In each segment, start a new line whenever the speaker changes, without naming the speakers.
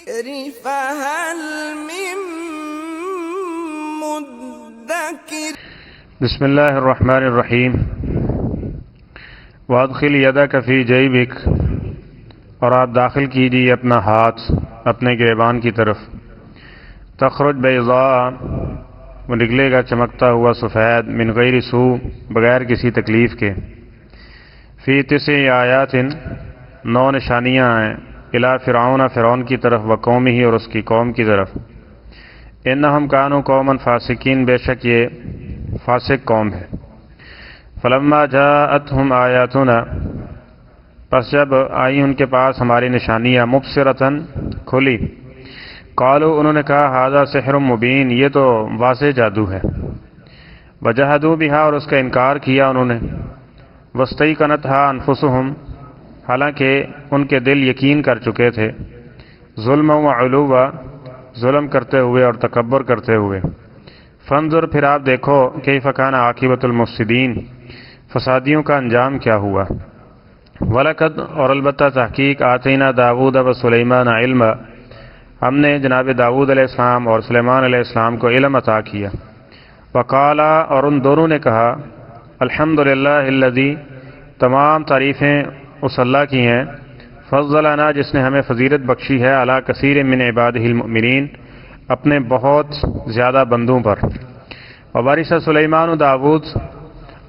فهل من مدكر
بسم اللہ الرحمن الرحیم وادخل یدک فی جیبک، اور آپ داخل کیجیے اپنا ہاتھ اپنے گریبان کی طرف، تخرج بیضاء، وہ نکلے گا چمکتا ہوا سفید، من غیر سوء، بغیر کسی تکلیف کے، فی 9 آیات، 9 نشانیاں ہیں، الی فرعون، فرعون کی طرف، و قومہ، اور اس کی قوم کی طرف، انہم کانوا قوما فاسقین، بے شک یہ فاسق قوم ہے، فلما جاءتہم آیاتنا، پس جب آئی ان کے پاس ہماری نشانیاں، مبصرۃً، کھلی، قالوا، انہوں نے کہا، ھذا سحر مبین، یہ تو واضح جادو ہے، وجحدوا بہا، اور اس کا انکار کیا انہوں نے، واستیقنتھا انفسہم، حالانکہ ان کے دل یقین کر چکے تھے، ظلما وعلوا، ظلم کرتے ہوئے اور تکبر کرتے ہوئے، فانظر، پھر آپ دیکھو، کیف کان عاقبۃ المفسدین، فسادیوں کا انجام کیا ہوا، وَلَقَدْ، اور البتہ تحقیق، آتینا داؤد و سلیمان علما، ہم نے جناب داؤد علیہ السلام اور سلیمان علیہ السلام کو علم عطا کیا، وقالا، اور ان دونوں نے کہا، الحمدللہ الذی، تمام تعریفیں اس اللہ کی ہیں، فضلنا، جس نے ہمیں فضیلت بخشی ہے، علی کثیر من عبادہ المؤمنین، اپنے بہت زیادہ بندوں پر، ووارث سلیمان داؤد،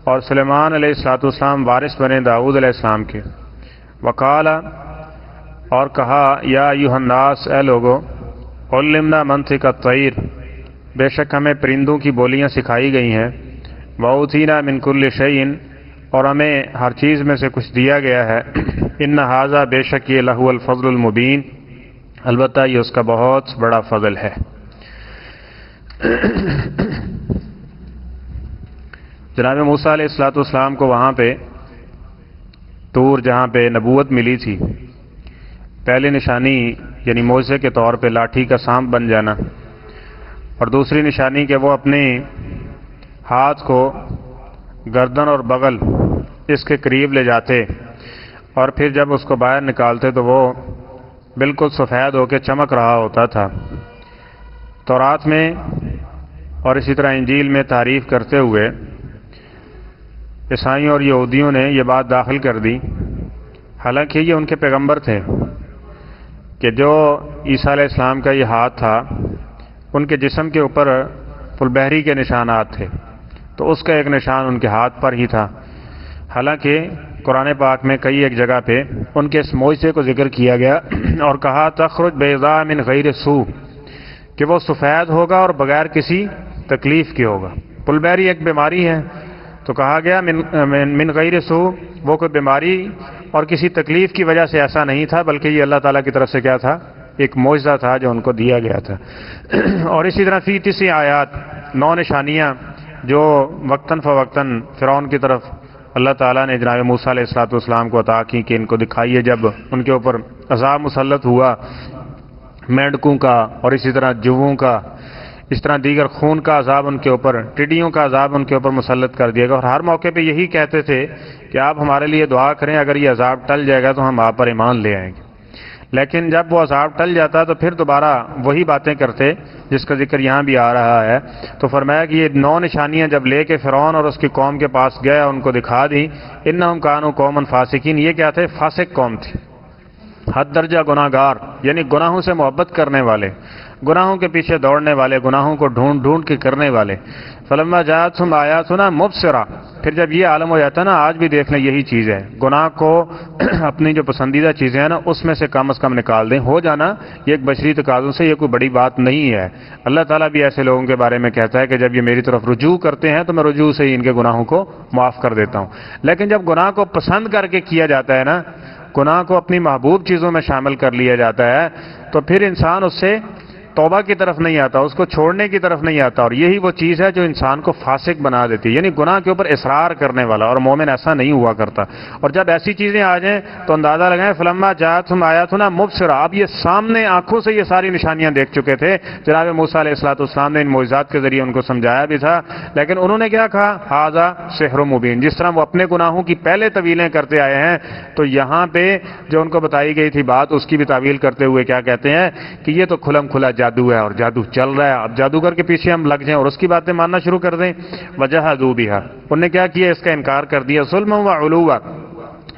اور سلیمان علیہ السلام وارث بنے داؤد علیہ السلام کے، وقال، اور کہا، یا ایھا الناس، اے لوگو، علمنا منطق الطیر، بے شک ہمیں پرندوں کی بولیاں سکھائی گئی ہیں، واوتینا من کل شیء، اور ہمیں ہر چیز میں سے کچھ دیا گیا ہے، ان ھذا، بے شک یہ، لہو الفضل المبین، البتہ یہ اس کا بہت بڑا فضل ہے۔ جناب موسیٰ علیہ السلام کو وہاں پہ طور، جہاں پہ نبوت ملی تھی، پہلی نشانی یعنی معجزے کے طور پہ لاٹھی کا سانپ بن جانا، اور دوسری نشانی کہ وہ اپنے ہاتھ کو گردن اور بغل اس کے قریب لے جاتے، اور پھر جب اس کو باہر نکالتے تو وہ بالکل سفید ہو کے چمک رہا ہوتا تھا۔ تورات میں اور اسی طرح انجیل میں تعریف کرتے ہوئے عیسائیوں اور یہودیوں نے یہ بات داخل کر دی، حالانکہ یہ ان کے پیغمبر تھے، کہ جو عیسیٰ علیہ السلام کا یہ ہاتھ تھا، ان کے جسم کے اوپر فلبہری کے نشانات تھے، تو اس کا ایک نشان ان کے ہاتھ پر ہی تھا، حالانکہ قرآن پاک میں کئی ایک جگہ پہ ان کے اس معجزے کو ذکر کیا گیا اور کہا، تخرج بیضاء من غیر سوء، کہ وہ سفید ہوگا اور بغیر کسی تکلیف کے ہوگا۔ پلبیری ایک بیماری ہے، تو کہا گیا من غیر سوء، وہ کوئی بیماری اور کسی تکلیف کی وجہ سے ایسا نہیں تھا، بلکہ یہ اللہ تعالیٰ کی طرف سے کیا تھا، ایک معجزہ تھا جو ان کو دیا گیا تھا۔ اور اسی طرح فی 9 آیات، 9 نشانیاں جو وقتاً فوقتاً فرعون کی طرف اللہ تعالیٰ نے جناب موسیٰ علیہ السلام کو عطا کی، کہ ان کو دکھائیے جب ان کے اوپر عذاب مسلط ہوا، مینڈکوں کا اور اسی طرح جوؤں کا، اس طرح دیگر خون کا عذاب ان کے اوپر، ٹڈیوں کا عذاب ان کے اوپر مسلط کر دیا گیا، اور ہر موقع پہ یہی کہتے تھے کہ آپ ہمارے لیے دعا کریں، اگر یہ عذاب ٹل جائے گا تو ہم آپ پر ایمان لے آئیں گے۔ لیکن جب وہ عذاب ٹل جاتا تو پھر دوبارہ وہی باتیں کرتے جس کا ذکر یہاں بھی آ رہا ہے۔ تو فرمایا کہ یہ 9 نشانیاں جب لے کے فرعون اور اس کی قوم کے پاس گیا، ان کو دکھا دی، انہم کانوا قوما فاسقین، یہ کیا تھے، فاسق قوم تھی، حد درجہ گناہ گار، یعنی گناہوں سے محبت کرنے والے، گناہوں کے پیچھے دوڑنے والے، گناہوں کو ڈھونڈ ڈھونڈ کے کرنے والے۔ فلما جاءتہم آیاتنا مبصرہ، پھر جب یہ عالم ہو جاتا ہے نا، آج بھی دیکھ لیں یہی چیز ہے، گناہ کو اپنی جو پسندیدہ چیزیں ہیں نا اس میں سے کم از کم نکال دیں، ہو جانا یہ ایک بشری تقاضوں سے، یہ کوئی بڑی بات نہیں ہے۔ اللہ تعالیٰ بھی ایسے لوگوں کے بارے میں کہتا ہے کہ جب یہ میری طرف رجوع کرتے ہیں تو میں رجوع سے ہی ان کے گناہوں کو معاف کر دیتا ہوں۔ لیکن جب گناہ کو پسند کر کے کیا جاتا ہے نا، گناہ کو اپنی محبوب چیزوں میں شامل کر لیا جاتا ہے، تو پھر انسان اس سے توبہ کی طرف نہیں آتا، اس کو چھوڑنے کی طرف نہیں آتا، اور یہی وہ چیز ہے جو انسان کو فاسق بنا دیتی ہے، یعنی گناہ کے اوپر اصرار کرنے والا، اور مومن ایسا نہیں ہوا کرتا۔ اور جب ایسی چیزیں آ جائیں تو اندازہ لگائیں فلما جاءتہم آیاتنا مبصرہ، اب یہ سامنے آنکھوں سے یہ ساری نشانیاں دیکھ چکے تھے، جناب موسیٰ علیہ السلام نے ان معجزات کے ذریعے ان کو سمجھایا بھی تھا، لیکن انہوں نے کیا کہا؟ ھذا سحر مبین۔ جس طرح وہ اپنے گناہوں کی پہلے طویلیں کرتے آئے ہیں، تو یہاں پہ جو ان کو بتائی گئی تھی بات، اس کی بھی تعویل کرتے ہوئے کیا کہتے ہیں کہ یہ تو کھلم کھلا جادو ہے، اور جادو چل رہا ہے، اب جادوگر کے پیچھے ہم لگ جائیں اور اس کی باتیں ماننا شروع کر دیں۔ وجحدوا بہا، انہوں نے کیا کیا؟ اس کا انکار کر دیا، ظلما و علوا،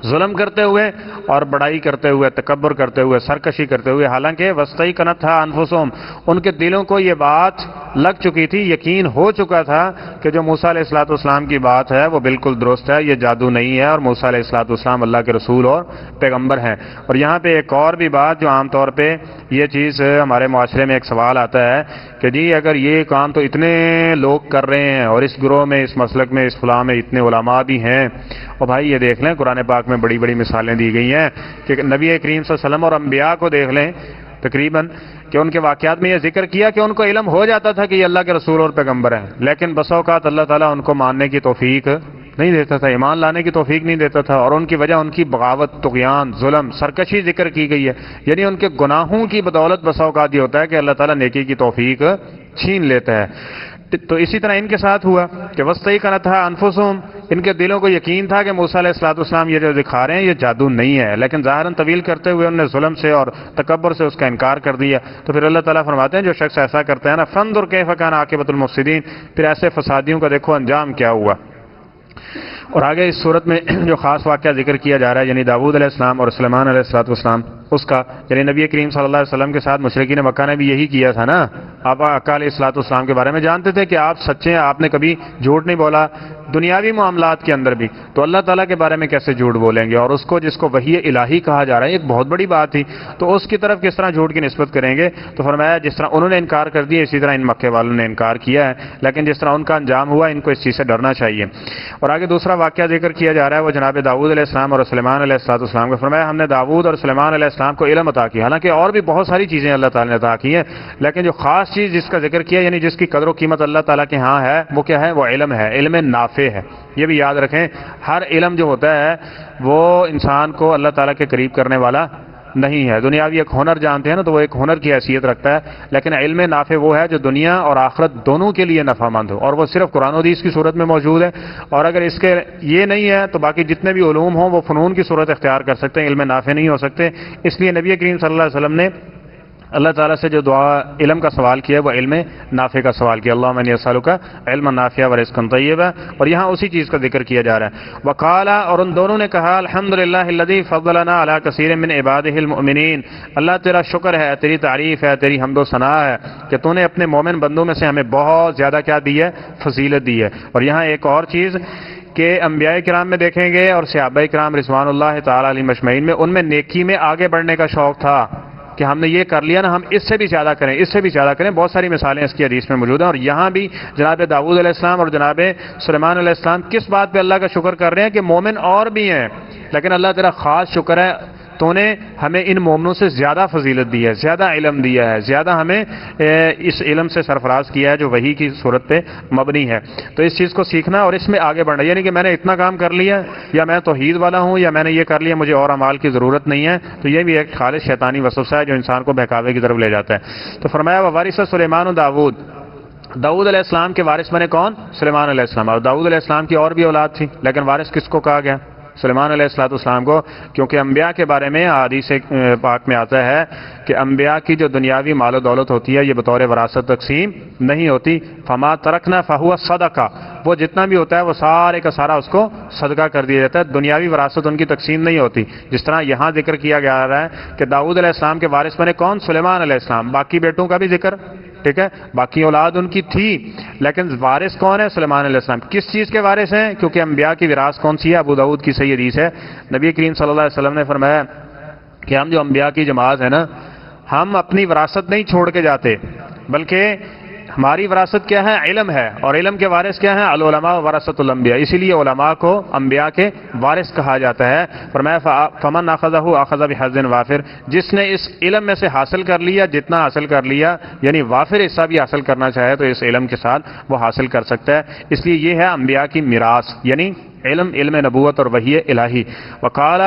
ظلم کرتے ہوئے اور بڑائی کرتے ہوئے، تکبر کرتے ہوئے، سرکشی کرتے ہوئے، حالانکہ واستیقنتھا انفسہم، ان کے دلوں کو یہ بات لگ چکی تھی، یقین ہو چکا تھا کہ جو موسیٰ علیہ السلام کی بات ہے وہ بالکل درست ہے، یہ جادو نہیں ہے، اور موسیٰ علیہ السلام اللہ کے رسول اور پیغمبر ہیں۔ اور یہاں پہ ایک اور بھی بات جو عام طور پہ یہ چیز ہمارے معاشرے میں ایک سوال آتا ہے کہ جی اگر یہ کام تو اتنے لوگ کر رہے ہیں، اور اس گروہ میں، اس مسلک میں، اس فلاں میں اتنے علماء بھی ہیں، اور بھائی یہ دیکھ لیں قرآن پاک میں بڑی بڑی مثالیں دی گئی ہیں کہ نبی کریم صلی اللہ علیہ وسلم اور انبیاء کو دیکھ لیں تقریباً کہ ان کے واقعات میں یہ ذکر کیا کہ ان کو علم ہو جاتا تھا کہ یہ اللہ کے رسول اور پیغمبر ہیں، لیکن بسا اوقات اللہ تعالیٰ ان کو ماننے کی توفیق نہیں دیتا تھا، ایمان لانے کی توفیق نہیں دیتا تھا، اور ان کی وجہ ان کی بغاوت، طغیان، ظلم، سرکشی ذکر کی گئی ہے، یعنی ان کے گناہوں کی بدولت بسا اوقات یہ ہوتا ہے کہ اللہ تعالیٰ نیکی کی توفیق چھین لیتا ہے۔ تو اسی طرح ان کے ساتھ ہوا کہ واستیقنتھا انفسہم، ان کے دلوں کو یقین تھا کہ موسیٰ علیہ السلام یہ جو دکھا رہے ہیں یہ جادو نہیں ہے، لیکن ظاہراً طویل کرتے ہوئے انہوں نے ظلم سے اور تکبر سے اس کا انکار کر دیا۔ تو پھر اللہ تعالیٰ فرماتے ہیں جو شخص ایسا کرتا ہے نا، فانظر کیف کان عاقبۃ المفسدین، پھر ایسے فسادیوں کا دیکھو انجام کیا ہوا۔ اور آگے اس صورت میں جو خاص واقعہ ذکر کیا جا رہا ہے، یعنی داؤد علیہ السلام اور سلیمان علیہ السلام، اس کا، یعنی نبی کریم صلی اللہ علیہ وسلم کے ساتھ مشرکین مکہ نے بھی یہی کیا تھا نا۔ آپ آقا علیہ السلام کے بارے میں جانتے تھے کہ آپ سچے ہیں، آپ نے کبھی جھوٹ نہیں بولا دنیاوی معاملات کے اندر بھی، تو اللہ تعالیٰ کے بارے میں کیسے جھوٹ بولیں گے؟ اور اس کو جس کو وحی الہی کہا جا رہا ہے، ایک بہت بڑی بات تھی، تو اس کی طرف کس طرح جھوٹ کی نسبت کریں گے؟ تو فرمایا جس طرح انہوں نے انکار کر دیا اسی طرح ان مکے والوں نے انکار کیا ہے، لیکن جس طرح ان کا انجام ہوا ان کو اس چیز سے ڈرنا چاہیے۔ اور آگے دوسرا واقعہ ذکر کیا جا رہا ہے وہ جناب داؤد علیہ السلام اور سلیمان علیہ السلام کا۔ فرمایا ہم نے داؤد اور سلیمان علیہ السلام کو علم عطا کیا، حالانکہ اور بھی بہت ساری چیزیں اللہ تعالیٰ نے عطا کی ہیں، لیکن جو خاص چیز جس کا ذکر کیا، یعنی جس کی قدر و قیمت اللہ تعالیٰ کے ہاں ہے، وہ کیا ہے؟ وہ علم ہے، علم نافع ہے۔ یہ بھی یاد رکھیں، ہر علم جو ہوتا ہے وہ انسان کو اللہ تعالیٰ کے قریب کرنے والا نہیں ہے۔ دنیاوی ایک ہنر جانتے ہیں نا، تو وہ ایک ہنر کی حیثیت رکھتا ہے، لیکن علم نافع وہ ہے جو دنیا اور آخرت دونوں کے لیے نفع مند ہو، اور وہ صرف قرآن و حدیث کی صورت میں موجود ہے، اور اگر اس کے یہ نہیں ہے تو باقی جتنے بھی علوم ہوں وہ فنون کی صورت اختیار کر سکتے ہیں، علم نافع نہیں ہو سکتے۔ اس لیے نبی کریم صلی اللہ علیہ وسلم نے اللہ تعالیٰ سے جو دعا علم کا سوال کیا وہ علم نافع کا سوال کیا، اللہم انی اسألک علما نافعا ورزقا طیبا، اور یہاں اسی چیز کا ذکر کیا جا رہا ہے۔ وقال، اور ان دونوں نے کہا الحمدللہ الذی فضلنا علی کثیر من عبادہ المؤمنین، اللہ تیرا شکر ہے، تیری تعریف ہے، تیری حمد و ثناء ہے کہ تو نے اپنے مومن بندوں میں سے ہمیں بہت زیادہ کیا دی ہے؟ فضیلت دی ہے۔ اور یہاں ایک اور چیز کہ انبیاء کرام میں دیکھیں گے اور صحابہ کرام رضوان اللہ تعالی علیہم اجمعین میں، ان میں نیکی میں آگے بڑھنے کا شوق تھا کہ ہم نے یہ کر لیا نا، ہم اس سے بھی زیادہ کریں، اس سے بھی زیادہ کریں۔ بہت ساری مثالیں اس کی حدیث میں موجود ہیں، اور یہاں بھی جناب داؤد علیہ السلام اور جناب سلیمان علیہ السلام کس بات پہ اللہ کا شکر کر رہے ہیں کہ مومن اور بھی ہیں، لیکن اللہ تیرا خاص شکر ہے تو نے ہمیں ان مومنوں سے زیادہ فضیلت دی ہے، زیادہ علم دیا ہے، زیادہ ہمیں اس علم سے سرفراز کیا ہے جو وحی کی صورت پہ مبنی ہے۔ تو اس چیز کو سیکھنا اور اس میں آگے بڑھنا، یعنی کہ میں نے اتنا کام کر لیا یا میں توحید والا ہوں یا میں نے یہ کر لیا مجھے اور اعمال کی ضرورت نہیں ہے، تو یہ بھی ایک خالص شیطانی وسوسہ ہے جو انسان کو بہکاوے کی طرف لے جاتا ہے۔ تو فرمایا ووارث سلیمان و داؤد، داؤد علیہ السلام کے وارث بنے کون؟ سلیمان علیہ السلام، اور داؤد علیہ السلام کی اور بھی اولاد تھی، لیکن وارث کس کو کہا گیا؟ سلیمان علیہ السلام کو، کیونکہ انبیاء کے بارے میں حدیث پاک میں آتا ہے کہ انبیاء کی جو دنیاوی مال و دولت ہوتی ہے یہ بطور وراثت تقسیم نہیں ہوتی، فما ترکنا فہو صدقہ، وہ جتنا بھی ہوتا ہے وہ سارے کا سارا اس کو صدقہ کر دیا جاتا ہے، دنیاوی وراثت ان کی تقسیم نہیں ہوتی۔ جس طرح یہاں ذکر کیا جا رہا ہے کہ داؤد علیہ السلام کے وارث بنے کون؟ سلیمان علیہ السلام، باقی بیٹوں کا بھی ذکر، ٹھیک ہے، باقی اولاد ان کی تھی، لیکن وارث کون ہے؟ سلیمان علیہ السلام۔ کس چیز کے وارث ہیں؟ کیونکہ انبیاء کی وراثت کون سی ہے؟ ابو داؤد کی صحیح حدیث ہے، نبی کریم صلی اللہ علیہ وسلم نے فرمایا کہ ہم جو انبیاء کی جماعت ہے نا، ہم اپنی وراثت نہیں چھوڑ کے جاتے، بلکہ ہماری وراثت کیا ہے؟ علم ہے، اور علم کے وارث کیا ہیں؟ العلماء ورثۃ الانبیاء، اسی لیے علماء کو انبیاء کے وارث کہا جاتا ہے۔ فرمایا فمن اخذہ اخذ بحظ وافر، جس نے اس علم میں سے حاصل کر لیا جتنا حاصل کر لیا، یعنی وافر حصہ بھی حاصل کرنا چاہے تو اس علم کے ساتھ وہ حاصل کر سکتا ہے۔ اس لیے یہ ہے انبیاء کی میراث، یعنی علم نبوت اور وحی الہی۔ وقال،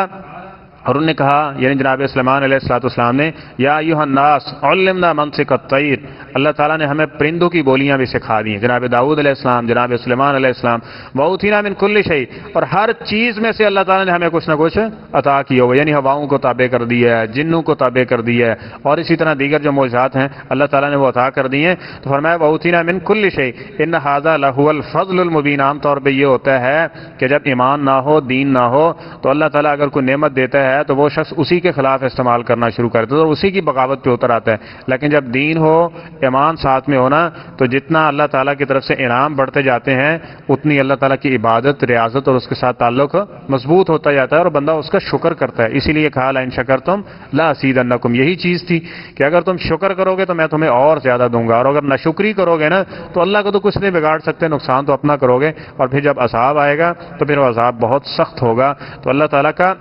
اور انہوں نے کہا یعنی جناب سلیمان علیہ السلام نے، یا ایھا الناس علمنا منطق الطیر، اللہ تعالیٰ نے ہمیں پرندوں کی بولیاں بھی سکھا دی ہیں، جناب داؤد علیہ السلام، جناب سلیمان علیہ السلام، وَأُوتِینَا مِن كُلِّ شَیْءٍ، اور ہر چیز میں سے اللہ تعالیٰ نے ہمیں کچھ نہ کچھ عطا کیا ہوا، یعنی ہواؤں کو تابع کر دیا ہے، جنوں کو تابع کر دیا ہے، اور اسی طرح دیگر جو معجزات ہیں اللہ تعالیٰ نے وہ عطا کر دی ہیں۔ تو فرمایا وَأُوتِینَا مِن كُلِّ شَیْءٍ إِنَّ هَذَا لَهُوَ الْفَضْلُ الْمُبِینُ۔ عام طور پہ یہ ہوتا ہے کہ جب ایمان نہ ہو، دین نہ ہو، تو اللہ تعالیٰ اگر کوئی نعمت دیتا ہے تو وہ شخص اسی کے خلاف استعمال کرنا شروع کر دیتا ہے اور اسی کی بغاوت پہ اتر آتا ہے۔ لیکن جب دین ہو، ایمان ساتھ میں ہونا، تو جتنا اللہ تعالیٰ کی طرف سے انعام بڑھتے جاتے ہیں اتنی اللہ تعالیٰ کی عبادت، ریاضت اور اس کے ساتھ تعلق مضبوط ہوتا جاتا ہے اور بندہ اس کا شکر کرتا ہے۔ اسی لیے کہا لئن شکرتم لازیدنکم، یہی چیز تھی کہ اگر تم شکر کرو گے تو میں تمہیں اور زیادہ دوں گا، اور اگر ناشکری کرو گے نا تو اللہ کو تو کچھ نہیں بگاڑ سکتے، نقصان تو اپنا کرو گے، اور پھر جب عذاب آئے گا تو پھر وہ عذاب بہت سخت ہوگا۔ تو اللہ تعالیٰ کا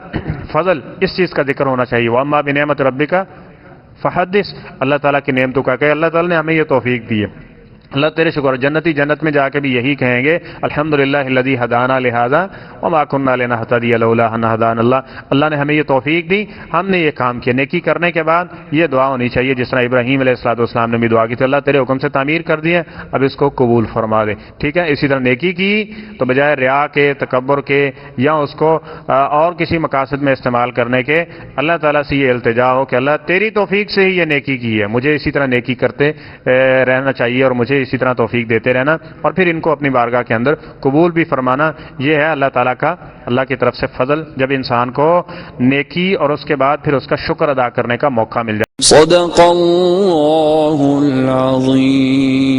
فضل اس چیز کا ذکر ہونا چاہیے۔ وَأَمَّا بِنِعْمَةِ رَبِّكَ فَحَدِّثْ، اللہ تعالیٰ کی نعمتوں کا کہ اللہ تعالیٰ نے ہمیں یہ توفیق دی ہے۔ اللہ تیرے شکر، جنتی جنت میں جا کے بھی یہی کہیں گے الحمدللہ الذی ہدانا لہذا وما کنا لنہتدی لولا ان ہدانا اللہ، اللہ نے ہمیں یہ توفیق دی، ہم نے یہ کام کیا۔ نیکی کرنے کے بعد یہ دعا ہونی چاہیے جس طرح ابراہیم علیہ السلام نے بھی دعا کی تھی، اللہ تیرے حکم سے تعمیر کر دی ہے، اب اس کو قبول فرما دے، ٹھیک ہے۔ اسی طرح نیکی کی تو بجائے ریا کے، تکبر کے، یا اس کو اور کسی مقاصد میں استعمال کرنے کے، اللہ تعالیٰ سے یہ التجا ہو کہ اللہ تیری توفیق سے ہی یہ نیکی کی ہے، مجھے اسی طرح نیکی کرتے رہنا چاہیے اور مجھے اسی طرح توفیق دیتے رہنا، اور پھر ان کو اپنی بارگاہ کے اندر قبول بھی فرمانا۔ یہ ہے اللہ تعالیٰ کا، اللہ کی طرف سے فضل، جب انسان کو نیکی اور اس کے بعد پھر اس کا شکر ادا کرنے کا موقع مل جائے۔
صدق اللہ العظیم۔